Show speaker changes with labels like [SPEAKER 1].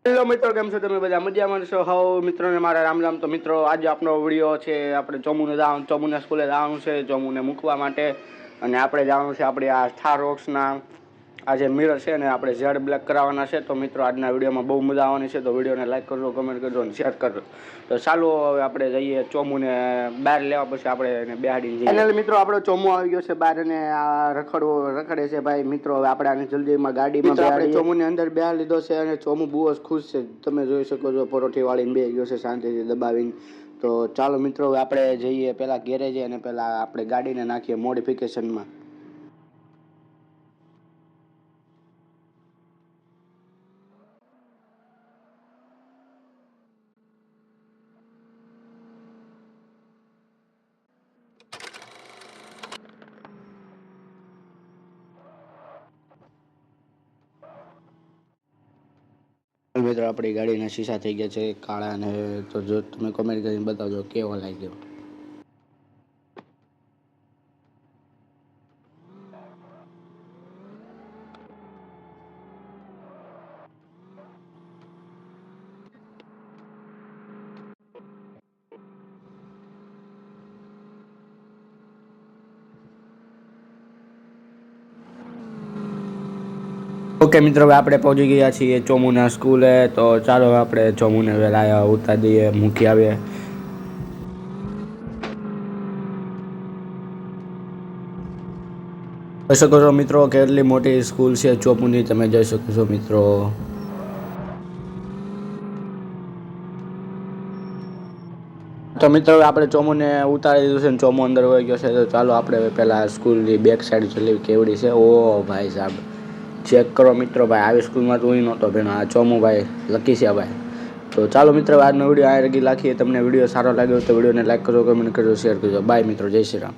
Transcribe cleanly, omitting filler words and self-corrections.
[SPEAKER 1] Hello મિત્રો, કેમ છો તમે બધા? મજામાં છો? હાઉ મિત્રોને મારા રામ રામ. તો મિત્રો, આજે આપણો વિડીયો છે, આપણે ચોમુને સ્કૂલે જવાનું છે, ચોમુને મૂકવા માટે. અને આપણે જવાનું છે આપણે આ થાર રોક્સના આ જે મિરર છે ને આપણે ઝેડ બ્લેક કરાવવાના છે. તો મિત્રો, આજના વિડીયોમાં બહુ મજા આવવાની છે. તો વિડીયોને લાઈક કરજો, કમેન્ટ કરજો અને શેર કરજો. તો ચાલો હવે આપણે જઈએ ચોમુને બહાર લેવા, પછી આપણે એને બેહાડીને જઈએ. ફાઇનલી મિત્રો, આપણો ચોમુ આવી ગયો છે બહાર અને આ રખડે છે ભાઈ. મિત્રો, હવે આપણે આને જલ્દીમાં ગાડીમાં આપણે ચોમુની અંદર બેહાડી લીધો છે અને ચોમુ બહુ જ ખુશ છે. તમે જોઈ શકો છો, પરોઠી વાળીને બે ગયો છે શાંતિથી દબાવીને. તો ચાલો મિત્રો, હવે આપણે જઈએ પહેલા ગેરેજે અને પહેલા આપણે ગાડીને નાખીએ મોડિફિકેશનમાં. મિત્રો, આપણી ગાડીના શીશા થઈ ગયા છે કાળા, અને તો જો તમે કોમેન્ટ કરીને બતાવજો કેવો લાગ્યો. ઓકે મિત્રો, હવે આપણે પહોંચી ગયા છીએ ચોમુના સ્કૂલે. તો ચાલો આપણે ચોમુને વહેલા ઉતારી દઈએ, મૂકી આવીએ. જોઈ શકો છો મિત્રો, કેટલી મોટી સ્કૂલ છે ચોમુની, તમે જોઈ શકો છો મિત્રો. તો મિત્રો, આપણે ચોમુને ઉતારી દીધું છે ને ચોમુ અંદર હોઈ ગયો છે. તો ચાલો આપણે પહેલાં સ્કૂલની બેક સાઈડ જોઈ કેવડી છે. ઓ ભાઈ સાહેબ, ચેક કરો મિત્રો. ભાઈ, આવી સ્કૂલમાં તો હું નહોતો ભેણો. આ ચોમુ ભાઈ લકી છે ભાઈ. તો ચાલો મિત્રો, આજનો વિડીયો આ રગી રાખીએ. તમને વિડીયો સારો લાગ્યો તો વિડીયોને લાઈક કરજો, કમેન્ટ કરજો, શેર કરજો. બાય મિત્રો, જય શ્રી રામ.